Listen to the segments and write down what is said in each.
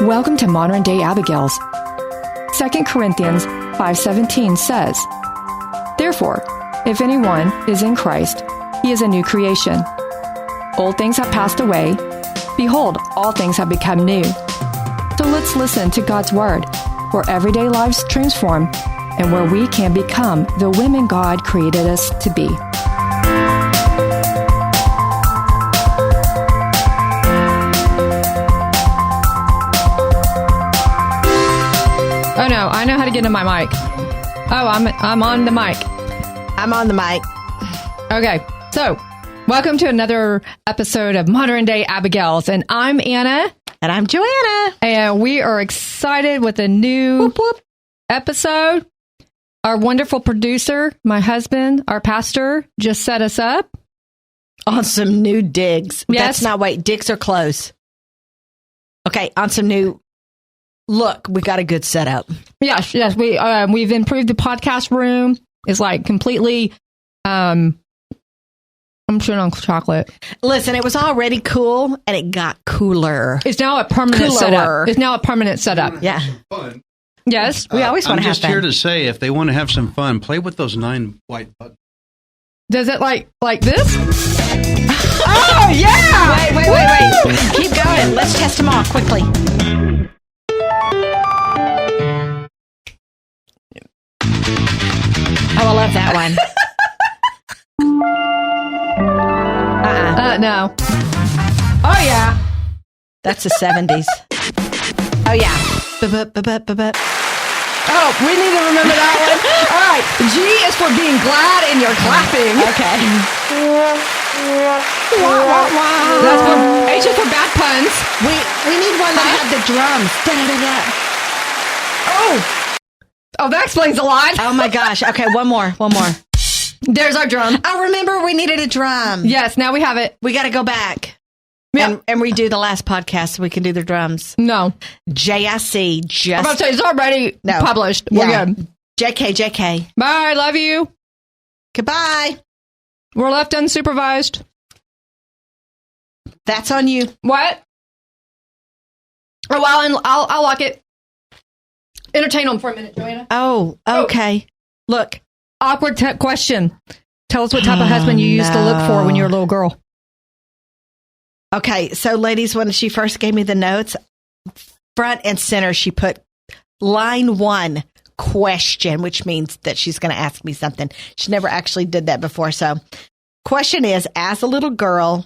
Welcome to Modern Day Abigails. 2 Corinthians 5:17 says, "Therefore, if anyone is in Christ, he is a new creation. Old things have passed away. Behold, all things have become new." So let's listen to God's Word, where everyday lives transform and where we can become the women God created us to be. Oh no, I know how to get in my mic. Oh, I'm on the mic. I'm on the mic. Okay, so welcome to another episode of Modern Day Abigails, and I'm Anna. And I'm Joanna. And we are excited with a new episode. Our wonderful producer, my husband, our pastor, just set us up On some new digs. Yes. That's not, wait, digs are close. Okay, on some new, look, we got a good setup. Yes, we've improved the podcast room. It's like completely, I'm chewing on chocolate. Listen, it was already cool, and it got cooler. It's now a permanent setup. It's now a permanent setup. Yeah. Fun. Yes. We always want to have I'm just fun. here to say, if they want to have some fun, play with those 9 white buttons. Does it like this? Oh, yeah! Wait. Keep going. Let's test them all quickly. Oh, I love that one. No. Oh, yeah. That's the 70s. Oh, yeah. Oh, we need to remember that one. All right. G is for being glad and you're clapping. Okay. That's for, H is for bad puns. We need one that had the drums. Da-da-da-da. Oh, that explains a lot. Oh, my gosh. Okay, one more. There's our drum. I remember we needed a drum. Yes, now we have it. We got to go back Yeah. and redo the last podcast so we can do the drums. No. JIC, I'm just... about to say, it's already No. published. We're Yeah. good. JK. Bye. Love you. Goodbye. We're left unsupervised. That's on you. What? Oh, well, I'll lock it. Entertain them for a minute, Joanna. Oh, okay. Look. Awkward question. Tell us what type of husband you used to look for when you were a little girl. Okay, so ladies, when she first gave me the notes, front and center, she put line 1, question, which means that she's going to ask me something. She never actually did that before. So question is, as a little girl,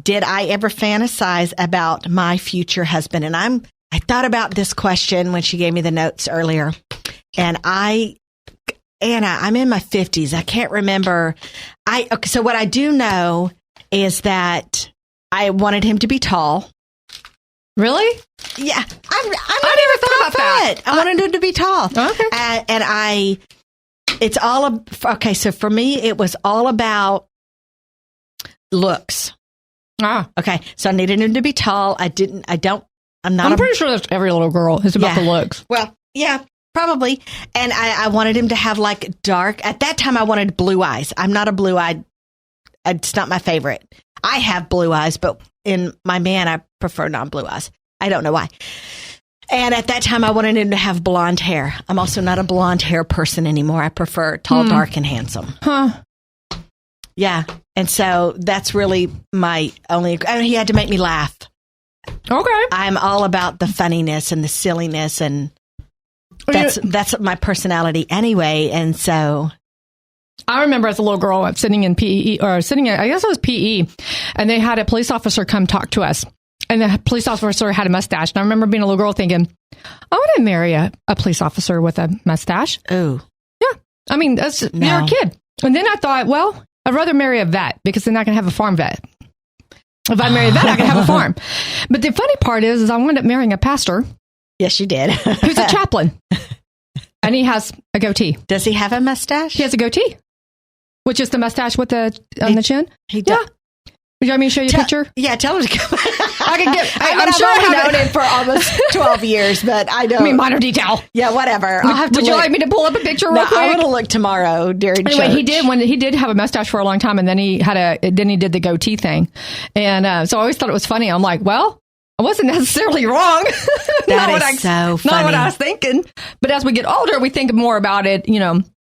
did I ever fantasize about my future husband? And I thought about this question when she gave me the notes earlier. And Anna, I'm in my 50s. I can't remember. So what I do know is that I wanted him to be tall. Really? Yeah. I never thought about that. I wanted him to be tall. Okay. Okay, so for me, it was all about looks. Ah. Okay, so I needed him to be tall. I'm pretty sure that's every little girl. It's about the looks. Well, yeah, probably. And I wanted him to have like dark, at that time I wanted blue eyes. I'm not a blue-eyed, it's not my favorite. I have blue eyes, but in my man, I prefer non-blue eyes. I don't know why. And at that time, I wanted him to have blonde hair. I'm also not a blonde hair person anymore. I prefer tall, dark, and handsome. Huh. Yeah. And so that's really my only, he had to make me laugh. Okay. I'm all about the funniness and the silliness, and that's my personality anyway. And so I remember as a little girl sitting in PE, I guess it was PE, and they had a police officer come talk to us. And the police officer had a mustache. And I remember being a little girl thinking, I want to marry a police officer with a mustache. Oh. Yeah. I mean, you're a kid. And then I thought, well, I'd rather marry a vet because then I can have a farm vet. If I marry a vet, I can have a farm. But the funny part is I wound up marrying a pastor. Yes, you did. Who's a chaplain. And he has a goatee. Does he have a mustache? He has a goatee, which is the mustache with on the chin. He does. Yeah. Would you want me to show you a picture? Yeah, tell him to come. I can get. I'm sure I've known him for almost 12 years, but I don't. I mean, minor detail. Yeah, whatever. I'll have to. Would you like me to pull up a picture real quick? I'm going to look tomorrow during Anyway, church. he did have a mustache for a long time, and then he did the goatee thing, and so I always thought it was funny. I'm like, well, I wasn't necessarily wrong. That is so funny. Not what I was thinking. But as we get older, we think more about it.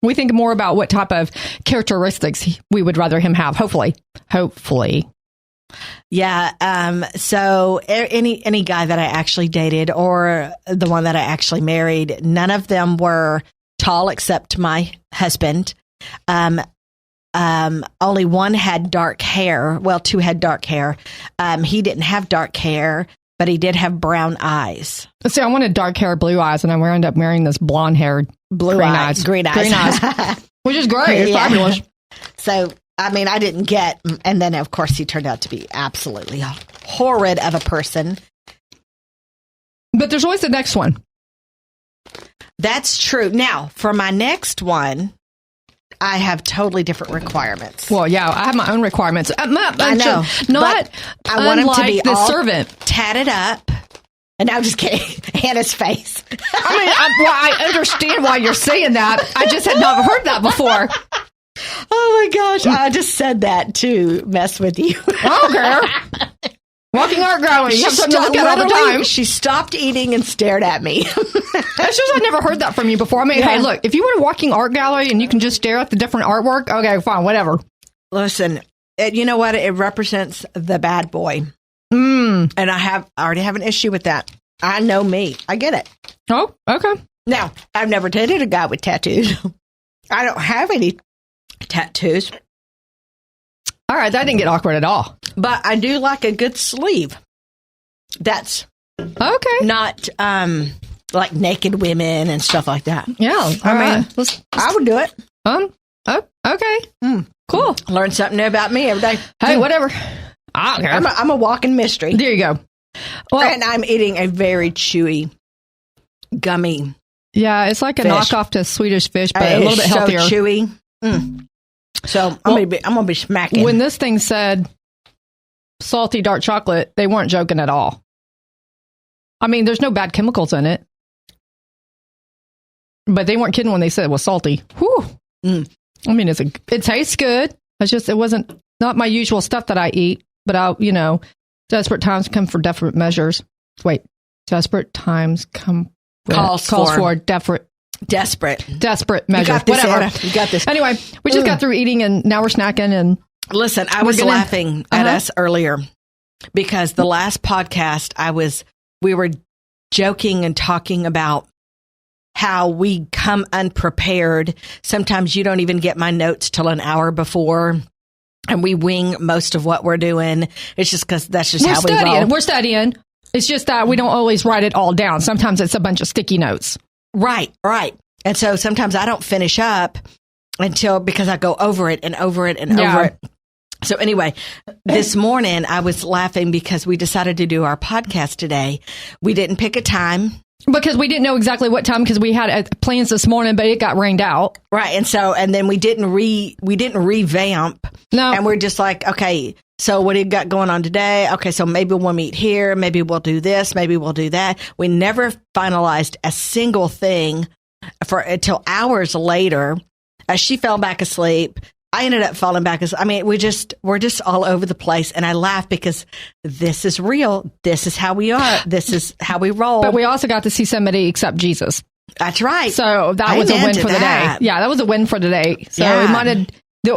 We think more about what type of characteristics we would rather him have. Hopefully. Yeah. So any guy that I actually dated or the one that I actually married, none of them were tall except my husband. Only one had dark hair. Well, two had dark hair. He didn't have dark hair, but he did have brown eyes. See, I wanted dark hair, blue eyes, and I ended up marrying this blonde haired, green eyes. Which is great. It's fabulous. So, I mean, I didn't get, and then of course he turned out to be absolutely horrid of a person. But there's always the next one. That's true. Now, for my next one, I have totally different requirements. Well, yeah, I have my own requirements. I know. Not I want him to be the all servant. Tatted up. And I'm just kidding. Hannah's face. I understand why you're saying that. I just had not heard that before. Oh, my gosh. I just said that to mess with you. I don't care. Walking art gallery. You have something to look at all the time. She stopped eating and stared at me. That's just I never heard that from you before. I mean, hey, look, if you want a walking art gallery and you can just stare at the different artwork, okay, fine, whatever. Listen, you know what? It represents the bad boy. And I already have an issue with that. I know me. I get it. Oh, okay. Now, I've never dated a guy with tattoos. I don't have any tattoos. All right, that didn't get awkward at all. But I do like a good sleeve. That's okay. Not like naked women and stuff like that. Yeah, I would do it. Oh, okay. Cool. Learn something new about me every day. Hey, whatever. I don't care. I'm a walking mystery. There you go. Well, and I'm eating a very chewy, gummy. Yeah, it's like a knockoff to Swedish fish, but a little bit healthier. So chewy. So I'm gonna be smacking. When this thing said salty dark chocolate, they weren't joking at all. I mean, there's no bad chemicals in it, but they weren't kidding when they said it was salty. Whew. I mean, it tastes good. It wasn't not my usual stuff that I eat, but desperate times come for desperate measures. Wait, desperate times come calls for desperate measures. You got this, Whatever. Anna. You got this. Anyway, we just got through eating and now we're snacking. And listen, I was laughing at us earlier because the last podcast we were joking and talking about how we come unprepared. Sometimes you don't even get my notes till an hour before. And we wing most of what we're doing. It's just because that's just how we roll. We're studying. It's just that we don't always write it all down. Sometimes it's a bunch of sticky notes. Right. And so sometimes I don't finish up because I go over it and over it and over it. So anyway, this morning I was laughing because we decided to do our podcast today. We didn't pick a time. Because we didn't know exactly what time because we had plans this morning, but it got rained out. Right. And then we didn't revamp. No. And we're just like, okay, so what do you got going on today? Okay, so maybe we'll meet here. Maybe we'll do this. Maybe we'll do that. We never finalized a single thing until hours later. As she fell back asleep, I ended up falling back. We're just all over the place. And I laugh because this is real. This is how we are. This is how we roll. But we also got to see somebody accept Jesus. That's right. So that was a win for the day. Yeah, that was a win for the day. So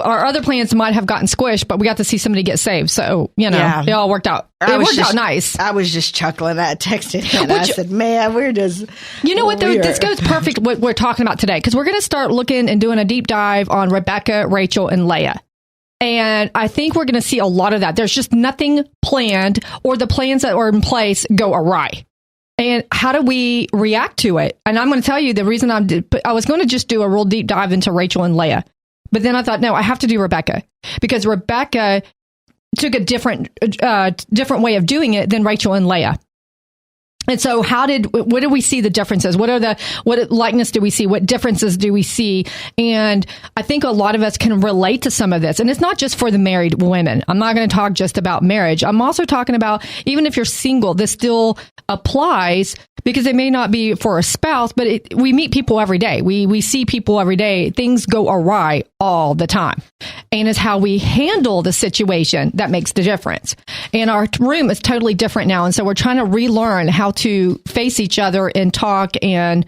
our other plans might have gotten squished, but we got to see somebody get saved. So, it all worked out. It worked out nice. I was just chuckling. I texted him and I said, man, we're just... You know what, though? This goes perfect what we're talking about today, because we're going to start looking and doing a deep dive on Rebekah, Rachel, and Leah. And I think we're going to see a lot of that. There's just nothing planned, or the plans that are in place go awry. And how do we react to it? And I'm going to tell you the reason I was going to just do a real deep dive into Rachel and Leah. But then I thought, no, I have to do Rebekah, because Rebekah took a different way of doing it than Rachel and Leah. And so what do we see the differences? What likeness do we see? What differences do we see? And I think a lot of us can relate to some of this. And it's not just for the married women. I'm not going to talk just about marriage. I'm also talking about, even if you're single, this still applies, because it may not be for a spouse, but we meet people every day. We see people every day. Things go awry all the time. And it's how we handle the situation that makes the difference. And our room is totally different now. And so we're trying to relearn how to face each other and talk and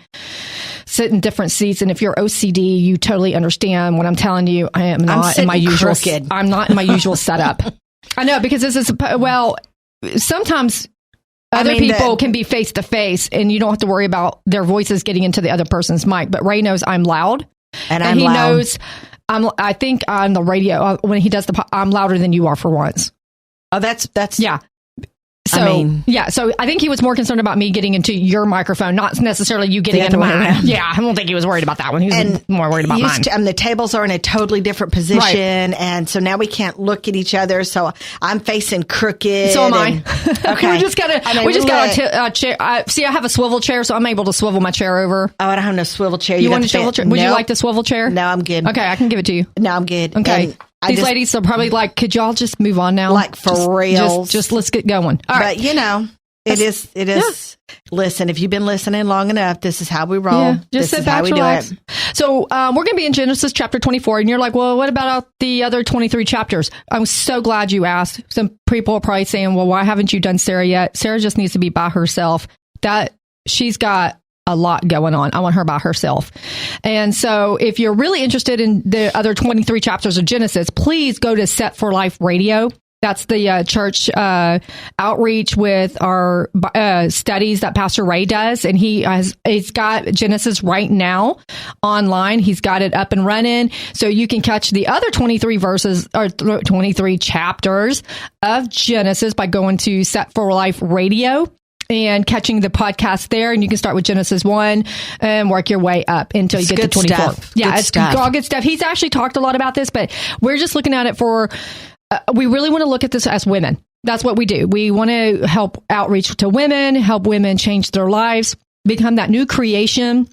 sit in different seats. And if you're OCD, you totally understand what I'm telling you. I am not in my usual crooked. I'm not in my usual setup. I know, because this is, sometimes other people can be face to face and you don't have to worry about their voices getting into the other person's mic. But Ray knows I'm loud, and he knows I think on the radio when he does I'm louder than you are for once. Oh, that's yeah. So, so I think he was more concerned about me getting into your microphone, not necessarily you getting into mine. Yeah, I don't think he was worried about that one. He was more worried about mine. The tables are in a totally different position, right. And so now we can't look at each other. So I'm facing crooked. So am I. Okay. we just got a chair. See, I have a swivel chair, so I'm able to swivel my chair over. Oh, I don't have no swivel chair. You want a swivel chair? Would you like the swivel chair? No, I'm good. Okay, I can give it to you. No, I'm good. Okay. These ladies are probably like, could y'all just move on now? Like, for real. Just let's get going. All right. But, it is. Yeah. Listen, if you've been listening long enough, this is how we roll. Yeah, just sit back, relax. So we're going to be in Genesis chapter 24. And you're like, well, what about the other 23 chapters? I'm so glad you asked. Some people are probably saying, well, why haven't you done Sarah yet? Sarah just needs to be by herself. She's got a lot going on. I want her by herself. And so if you're really interested in the other 23 chapters of Genesis, please go to Set for Life Radio. That's the church outreach with our studies that Pastor Ray does. And he's got Genesis right now online. He's got it up and running. So you can catch the other 23 verses or 23 chapters of Genesis by going to Set for Life Radio and catching the podcast there. And you can start with Genesis 1 and work your way up until you get to 24. Stuff. Yeah, it's all good stuff. He's actually talked a lot about this, but we're just looking at it for, we really want to look at this as women. That's what we do. We want to help outreach to women, help women change their lives, become that new creation.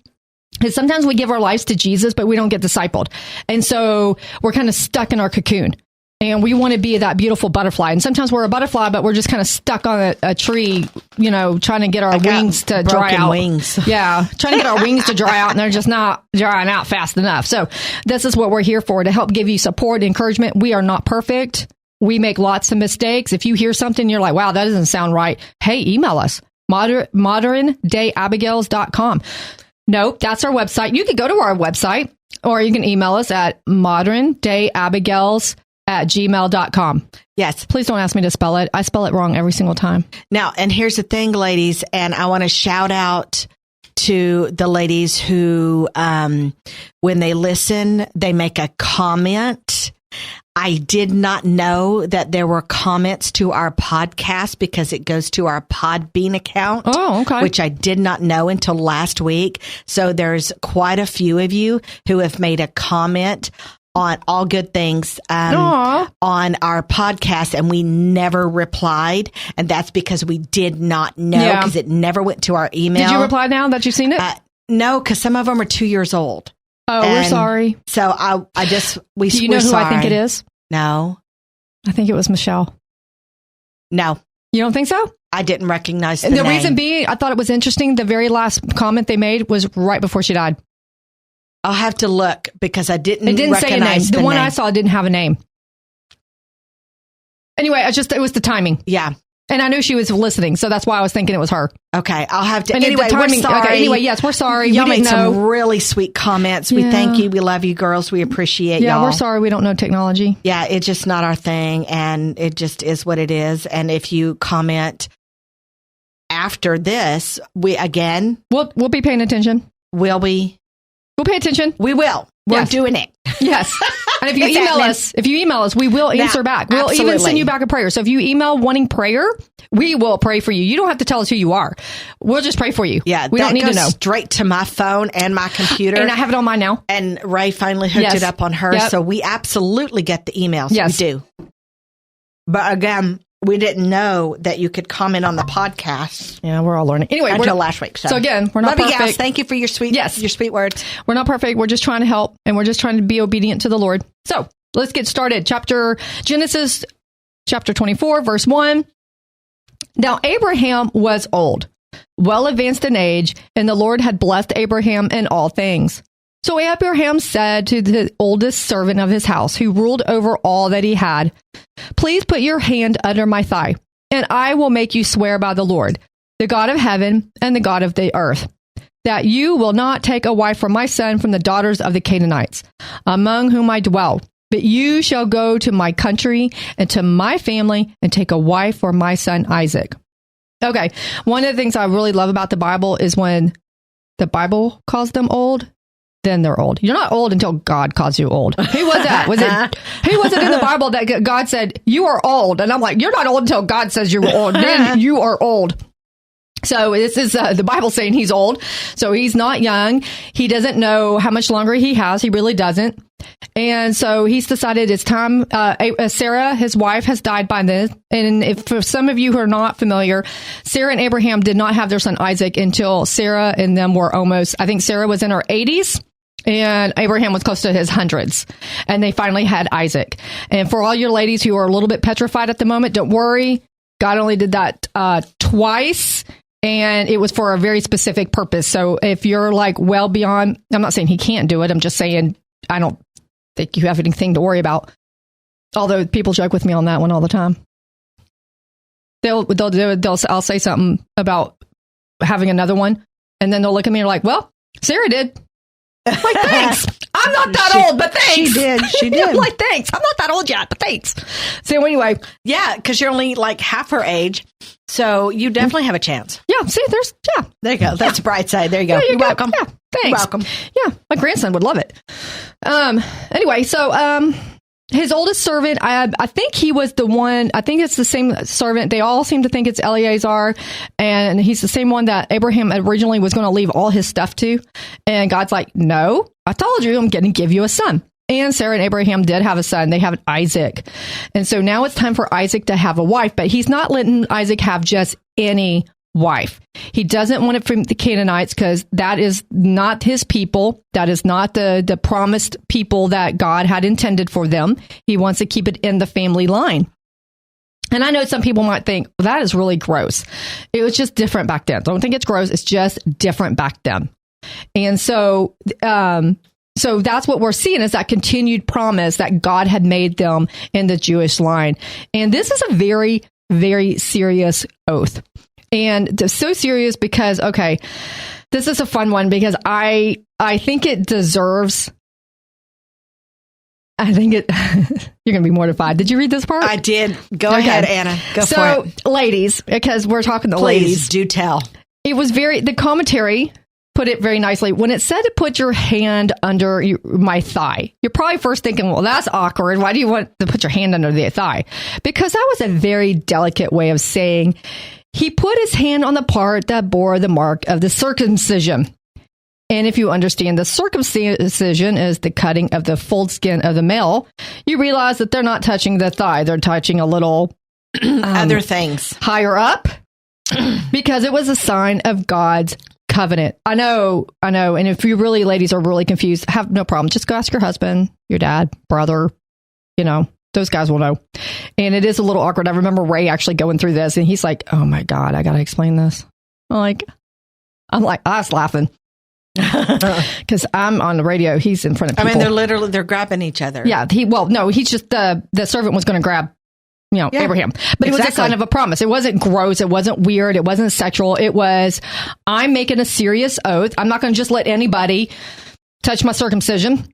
Because sometimes we give our lives to Jesus, but we don't get discipled. And so we're kind of stuck in our cocoon. And we want to be that beautiful butterfly. And sometimes we're a butterfly, but we're just kind of stuck on a tree, trying to get our wings to dry out. Wings. Yeah, trying to get our wings to dry out, and they're just not drying out fast enough. So this is what we're here for, to help give you support, encouragement. We are not perfect. We make lots of mistakes. If you hear something, you're like, wow, that doesn't sound right. Hey, email us, moderndayabigails.com. Nope, that's our website. You can go to our website, or you can email us at moderndayabigails@gmail.com. Yes. Please don't ask me to spell it. I spell it wrong every single time. Now, and here's the thing, ladies, and I want to shout out to the ladies who, when they listen, they make a comment. I did not know that there were comments to our podcast because it goes to our Podbean account. Oh, okay. Which I did not know until last week. So there's quite a few of you who have made a comment on All Good Things on our podcast, and we never replied. And that's because we did not know, because it never went to our email. Did you reply now that you've seen it? No, because some of them are 2 years old. Oh, we're sorry. So Do you know who sorry. I think it is? No. I think it was Michelle. No. You don't think so? I didn't recognize the name. name. Reason being, I thought it was interesting. The very last comment they made was right before she died. I'll have to look because I didn't recognize say a name. The one name. I saw didn't have a name. Anyway, it was the timing. Yeah. And I knew she was listening, so that's why I was thinking it was her. Okay, I'll have to. And anyway, we're sorry. Okay, anyway, yes, we're sorry. Y'all we didn't made know. some really sweet comments. We thank you. We love you, girls. We appreciate y'all. Yeah, we're sorry. We don't know technology. Yeah, it's just not our thing, and it just is what it is. And if you comment after this, we'll be paying attention. Will we? We'll pay attention. We will. We're doing it. Yes. And if you email us, we will answer back. We'll even send you back a prayer. So if you email wanting prayer, we will pray for you. You don't have to tell us who you are. We'll just pray for you. Yeah. We don't need to know. Straight to my phone and my computer. And I have it on mine now. And Ray finally hooked it up on her. Yep. So we absolutely get the emails. Yes. We do. But again, we didn't know that you could comment on the podcast. Yeah, we're all learning. Anyway, until last week. So again, we're not Love perfect. You guys. Thank you for your sweet words. We're not perfect. We're just trying to help, and we're just trying to be obedient to the Lord. So let's get started. Genesis chapter 24, verse 1. Now Abraham was old, well advanced in age, and the Lord had blessed Abraham in all things. So Abraham said to the oldest servant of his house, who ruled over all that he had, "Please put your hand under my thigh, and I will make you swear by the Lord, the God of heaven and the God of the earth, that you will not take a wife for my son from the daughters of the Canaanites, among whom I dwell. But you shall go to my country and to my family and take a wife for my son Isaac." Okay, one of the things I really love about the Bible is when the Bible calls them old, then they're old. You're not old until God calls you old. Who was that? Who was it in the Bible that God said, "You are old"? And I'm like, you're not old until God says you're old. Then you are old. So this is the Bible saying he's old. So he's not young. He doesn't know how much longer he has. He really doesn't. And so he's decided it's time. Sarah, his wife, has died by this. And if for some of you who are not familiar, Sarah and Abraham did not have their son Isaac until Sarah and them were almost, I think Sarah was in her 80s. And Abraham was close to his hundreds. And they finally had Isaac. And for all your ladies who are a little bit petrified at the moment, don't worry. God only did that twice. And it was for a very specific purpose. So if you're like well beyond, I'm not saying he can't do it. I'm just saying I don't think you have anything to worry about. Although people joke with me on that one all the time. I'll say something about having another one. And then they'll look at me and like, well, Sarah did. I'm like, thanks. I'm not that old, but thanks. She did. I'm like, thanks. I'm not that old yet, but thanks. So anyway. Yeah, because you're only like half her age. So you definitely have a chance. Yeah, see, There you go. That's the bright side. There you go. You're welcome. Yeah, thanks. You're welcome. Yeah, my grandson would love it. Anyway, so his oldest servant, I think he was the one, I think it's the same servant. They all seem to think it's Eleazar, and he's the same one that Abraham originally was going to leave all his stuff to. And God's like, no, I told you I'm going to give you a son. And Sarah and Abraham did have a son. They have Isaac. And so now it's time for Isaac to have a wife, but he's not letting Isaac have just any wife. He doesn't want it from the Canaanites because that is not his people. That is not the promised people that God had intended for them. He wants to keep it in the family line. And I know some people might think, well, that is really gross. It was just different back then. Don't think it's gross. It's just different back then. And so, so that's what we're seeing is that continued promise that God had made them in the Jewish line. And this is a very, very serious oath. And it's so serious because, okay, this is a fun one because I think it deserves, you're going to be mortified. Did you read this part? I did. Go ahead, Anna. Go for it. So, ladies, because we're talking to Please, ladies. do tell. It was the commentary put it very nicely. When it said to put your hand under my thigh, you're probably first thinking, well, that's awkward. Why do you want to put your hand under the thigh? Because that was a very delicate way of saying he put his hand on the part that bore the mark of the circumcision. And if you understand the circumcision is the cutting of the foreskin of the male, you realize that they're not touching the thigh. They're touching a little other things higher up because it was a sign of God's covenant. I know. And if you really, ladies, are really confused, have no problem. Just go ask your husband, your dad, brother, those guys will know. And it is a little awkward. I remember Ray actually going through this and he's like, oh my God, I got to explain this. I was laughing because I'm on the radio. He's in front of people. I mean, they're grabbing each other. Yeah. He's just, the servant was going to grab, Abraham, but it was a sign of a promise. It wasn't gross. It wasn't weird. It wasn't sexual. It was, I'm making a serious oath. I'm not going to just let anybody touch my circumcision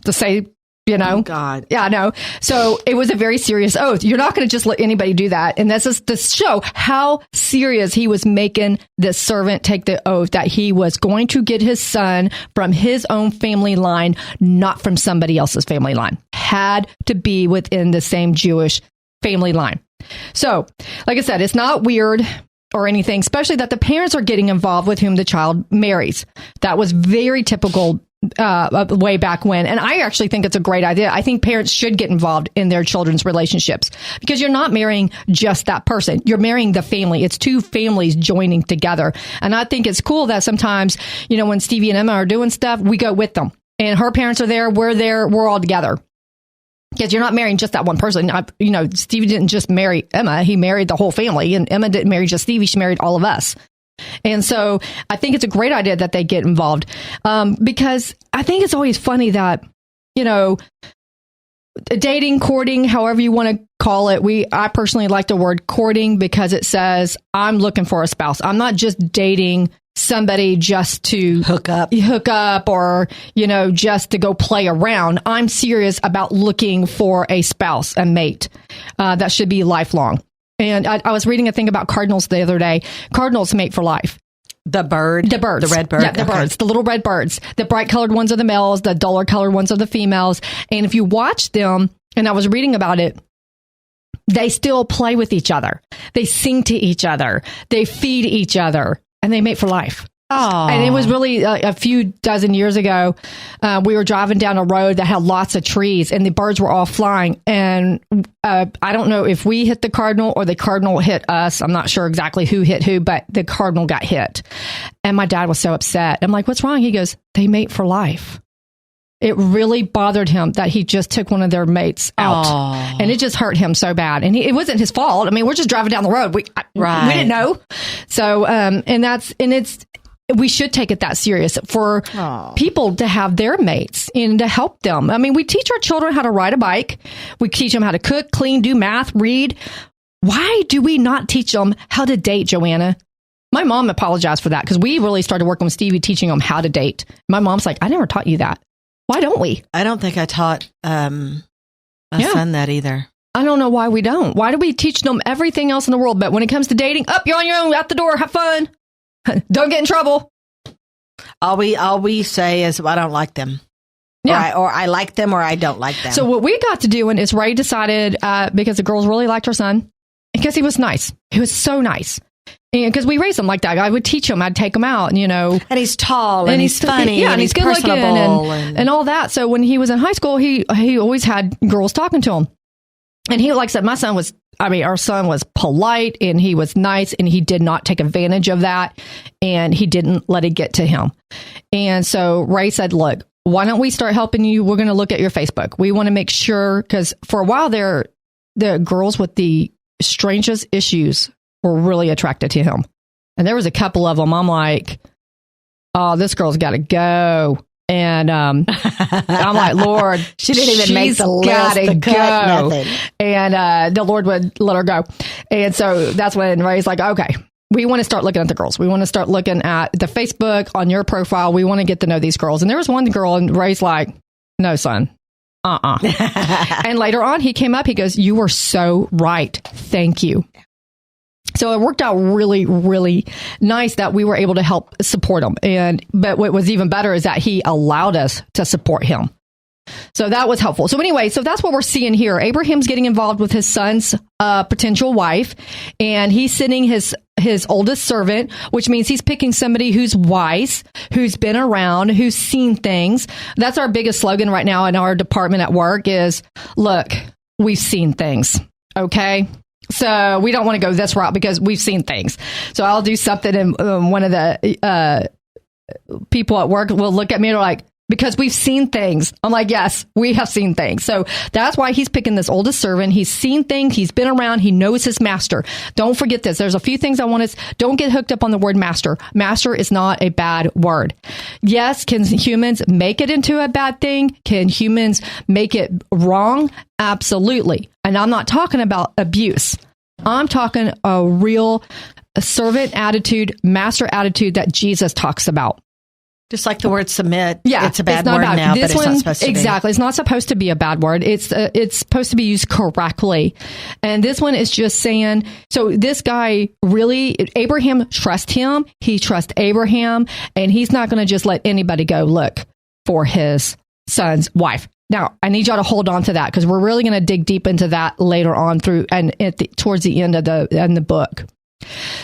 to say, Oh God. Yeah, I know. So it was a very serious oath. You're not going to just let anybody do that. And this is to show how serious he was making this servant take the oath that he was going to get his son from his own family line, not from somebody else's family line. Had to be within the same Jewish family line. So, like I said, it's not weird or anything, especially that the parents are getting involved with whom the child marries. That was very typical way back when. And I actually think it's a great idea. I think parents should get involved in their children's relationships because you're not marrying just that person. You're marrying the family. It's two families joining together. And I think it's cool that sometimes, when Stevie and Emma are doing stuff, we go with them. And her parents are there, we're all together. Because you're not marrying just that one person. Stevie didn't just marry Emma. He married the whole family. And Emma didn't marry just Stevie. She married all of us. And so I think it's a great idea that they get involved because I think it's always funny that, dating, courting, however you want to call it. I personally like the word courting because it says I'm looking for a spouse. I'm not just dating somebody just to hook up or, just to go play around. I'm serious about looking for a spouse, a mate that should be lifelong. And I was reading a thing about cardinals the other day. Cardinals mate for life. The birds. The red bird. Yeah, the birds. The little red birds. The bright colored ones are the males. The duller colored ones are the females. And if you watch them, and I was reading about it, they still play with each other. They sing to each other. They feed each other. And they mate for life. Oh. And it was really a few dozen years ago. We were driving down a road that had lots of trees and the birds were all flying. And I don't know if we hit the cardinal or the cardinal hit us. I'm not sure exactly who hit who, but the cardinal got hit. And my dad was so upset. I'm like, what's wrong? He goes, they mate for life. It really bothered him that he just took one of their mates out. Oh. And it just hurt him so bad. And it wasn't his fault. I mean, we're just driving down the road. We didn't know. So, we should take it that serious for people to have their mates and to help them. I mean, we teach our children how to ride a bike. We teach them how to cook, clean, do math, read. Why do we not teach them how to date, Joanna? My mom apologized for that because we really started working with Stevie, teaching him how to date. My mom's like, I never taught you that. Why don't we? I don't think I taught my son that either. I don't know why we don't. Why do we teach them everything else in the world? But when it comes to dating, you're on your own, out the door, have fun. Don't get in trouble. All we say is, I don't like them. Yeah. Or I like them or I don't like them. So what we got to do, and is Ray decided, because the girls really liked her son, because he was nice. He was so nice. And because we raised him like that, I would teach him. I'd take him out, and he's tall and he's funny, and he's good looking, and all that. So when he was in high school, he always had girls talking to him, and he, like I said, our son was polite and he was nice, and he did not take advantage of that, and he didn't let it get to him. And so Ray said, "Look, why don't we start helping you? We're going to look at your Facebook. We want to make sure, because for a while there, the girls with the strangest issues were really attracted to him. And there was a couple of them. I'm like, oh, this girl's got to go. And I'm like, Lord, she didn't even make the list, the cut, nothing. And the Lord would let her go. And so that's when Ray's like, okay, we want to start looking at the girls. We want to start looking at the Facebook on your profile. We want to get to know these girls. And there was one girl, and Ray's like, no, son. And later on, he came up, he goes, you were so right. Thank you. So it worked out really, really nice that we were able to help support him. But what was even better is that he allowed us to support him. So that was helpful. So anyway, so that's what we're seeing here. Abraham's getting involved with his son's potential wife, and he's sending his oldest servant, which means he's picking somebody who's wise, who's been around, who's seen things. That's our biggest slogan right now in our department at work is, look, we've seen things. Okay. So we don't want to go this route because we've seen things. So I'll do something, and one of the people at work will look at me and they're like, because we've seen things. I'm like, yes, we have seen things. So that's why he's picking this oldest servant. He's seen things. He's been around. He knows his master. Don't forget this. There's a few things I want to, don't get hooked up on the word master. Master is not a bad word. Yes, can humans make it into a bad thing? Can humans make it wrong? Absolutely. And I'm not talking about abuse. I'm talking a real servant attitude, master attitude that Jesus talks about. Just like the word submit. Yeah, it's a bad word now, but it's not supposed to be. Exactly. It's not supposed to be a bad word. It's supposed to be used correctly. And this one is just saying, so this guy really, Abraham trusts him. He trusts Abraham, and he's not going to just let anybody go look for his son's wife. Now, I need y'all to hold on to that because we're really going to dig deep into that later on towards the end of the book.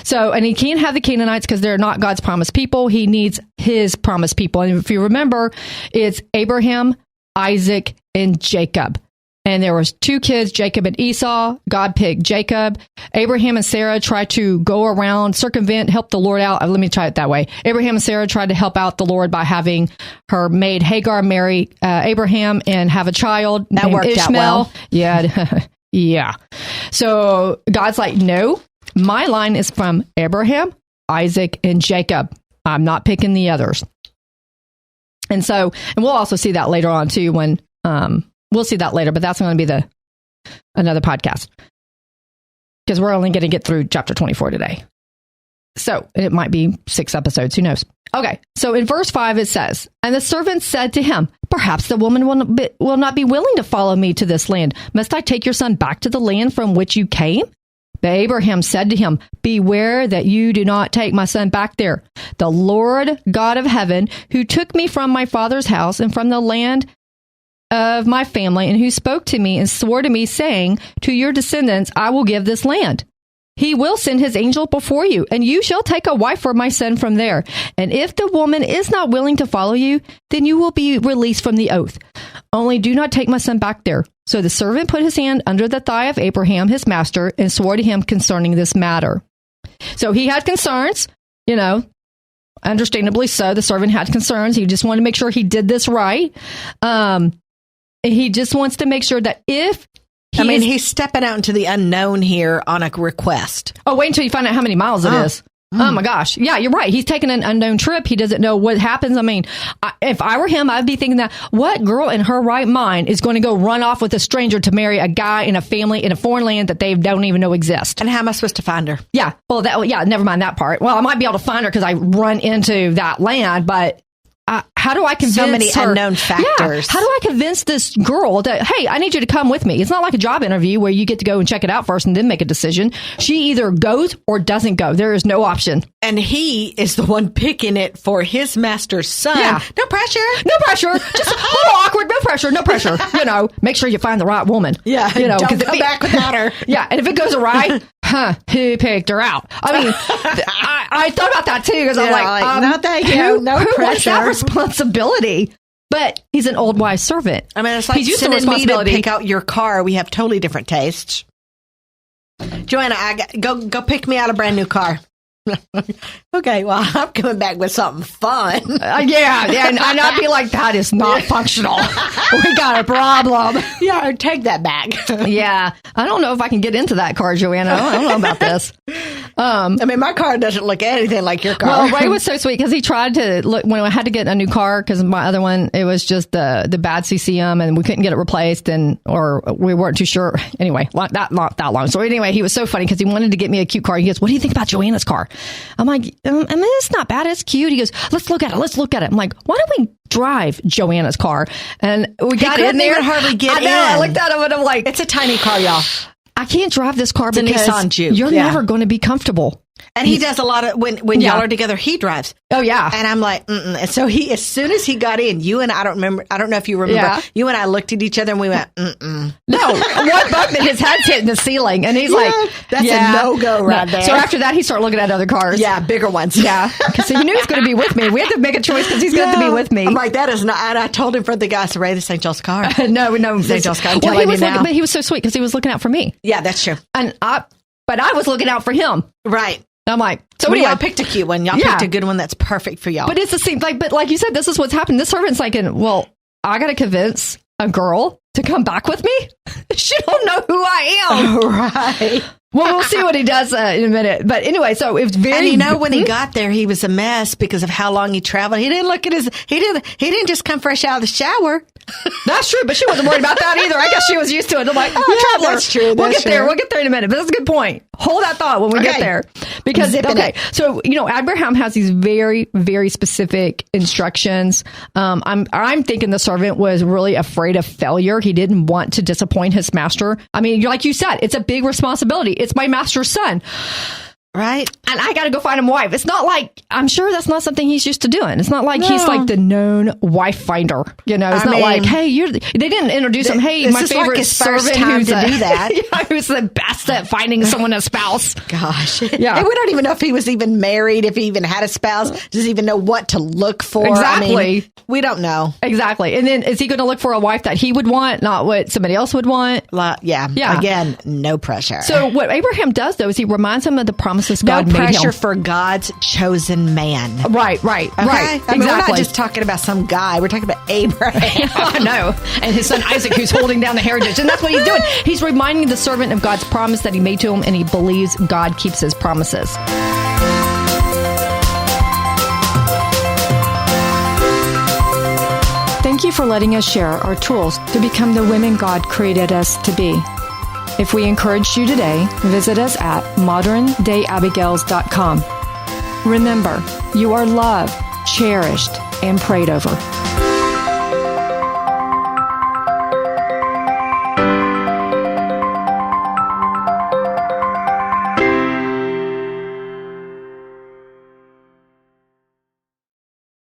So, and he can't have the Canaanites because they're not God's promised people. He needs his promised people. And if you remember, it's Abraham, Isaac, and Jacob. And there was 2 kids, Jacob and Esau. God picked Jacob. Abraham and Sarah tried to go around, circumvent, help the Lord out. Let me try it that way. Abraham and Sarah tried to help out the Lord by having her maid Hagar marry Abraham and have a child that named worked Ishmael. out well. Yeah. Yeah. So God's like, no, my line is from Abraham, Isaac, and Jacob. I'm not picking the others. And so, and we'll also see that later on too when, we'll see that later, but that's going to be another podcast because we're only going to get through chapter 24 today. So it might be 6 episodes. Who knows? Okay. So in verse 5, it says, and the servant said to him, perhaps the woman will not be willing to follow me to this land. Must I take your son back to the land from which you came? But Abraham said to him, beware that you do not take my son back there. The Lord God of heaven, who took me from my father's house and from the land of my family, and who spoke to me and swore to me, saying, to your descendants, I will give this land. He will send his angel before you, and you shall take a wife for my son from there. And if the woman is not willing to follow you, then you will be released from the oath. Only do not take my son back there. So the servant put his hand under the thigh of Abraham, his master, and swore to him concerning this matter. So he had concerns, understandably so. The servant had concerns. He just wanted to make sure he did this right. He just wants to make sure that if he's stepping out into the unknown here on a request. Oh, wait until you find out how many miles it is. Oh my gosh. Yeah, you're right. He's taking an unknown trip. He doesn't know what happens. I mean, if I were him, I'd be thinking that what girl in her right mind is going to go run off with a stranger to marry a guy in a family in a foreign land that they don't even know exists? And how am I supposed to find her? Yeah. Well, never mind that part. Well, I might be able to find her because I run into that land, but how do I convince so many her? Unknown factors? Yeah, how do I convince this girl that, hey, I need you to come with me? It's not like a job interview where you get to go and check it out first and then make a decision. She either goes or doesn't go. There is no option. And he is the one picking it for his master's son. Yeah. No pressure. No pressure. Just a little awkward. No pressure. No pressure. Make sure you find the right woman. Yeah. Don't come back without her. Yeah. And if it goes awry, who picked her out? I mean, I thought about that too because I'm like, no, thank you. No who pressure. wants that responsibility? But he's an old wise servant. I mean, it's like he's used sending to me to pick out your car. We have totally different tastes. Joanna, go pick me out a brand new car. Okay, well, I'm coming back with something fun. Yeah, and I'd be like, that is not functional. We got a problem. Yeah, take that back. Yeah, I don't know if I can get into that car, Joanna. I don't know about this. I mean, my car doesn't look anything like your car. Well, Ray was so sweet because he tried to look when I had to get a new car because my other one, it was just the bad CCM and we couldn't get it replaced or we weren't too sure. Anyway, not that long. So anyway, he was so funny because he wanted to get me a cute car. He goes, what do you think about Joanna's car? I'm like, I mean, it's not bad. It's cute. He goes, let's look at it. I'm like, why don't we drive Joanna's car? And we got in there. Even hardly get in. I looked at him and I'm like, it's a tiny car, y'all. I can't drive this car because Nissan Juke. You're never going to be comfortable. And he does a lot of when y'all are together, he drives. Oh yeah. And I'm like, And so as soon as he got in, you and I don't know if you remember, you and I looked at each other and we went, No, one button, his head's hitting the ceiling and he's like, that's a no-go right there. So after that, he started looking at other cars. Yeah, bigger ones. Yeah. Because he knew he was going to be with me. We had to make a choice because he's going to be with me. I'm like, that is not, and I told him for the guy, Ray, this ain't Joel's car. No. St. Joel's car. But he was so sweet because he was looking out for me. Yeah, that's true. But I was looking out for him. Right. I'm like, so anyway, y'all picked a cute one. Y'all picked a good one that's perfect for y'all. But it's the same, but like you said, this is what's happened. This servant's like, well, I got to convince a girl to come back with me. She don't know who I am. Right. Well, we'll see what he does in a minute. But anyway, so it was very. And when he got there, he was a mess because of how long he traveled. He didn't look at he didn't just come fresh out of the shower. That's true, but she wasn't worried about that either. I guess she was used to it. I'm like, traveler. That's true. We'll get there. We'll get there in a minute. But that's a good point. Hold that thought when we get there. Because, so, Abraham has these very, very specific instructions. I'm thinking the servant was really afraid of failure. He didn't want to disappoint his master. I mean, like you said, it's a big responsibility. It's my master's son. Right? And I got to go find him a wife. It's not like, I'm sure that's not something he's used to doing. It's not like he's like the known wife finder. You know, it's not like, hey, they didn't introduce him. Hey, my favorite his servant who's to do that. Who's the best at finding someone a spouse. Gosh. Yeah. And we don't even know if he was even married, if he even had a spouse. Does he even know what to look for? Exactly. I mean, we don't know. Exactly. And then is he going to look for a wife that he would want, not what somebody else would want? Yeah. Again, no pressure. So what Abraham does, though, is he reminds him of the promises God made him. No pressure for God's chosen man. Right. Okay? Right. I mean, we're not just talking about some guy. We're talking about Abraham. I know. And his son Isaac, who's holding down the heritage. And that's what he's doing. He's reminding the servant of God's promise that he made to him, and he believes God keeps his promises. Thank you for letting us share our tools to become the women God created us to be. If we encouraged you today, visit us at moderndayabigails.com. Remember, you are loved, cherished, and prayed over.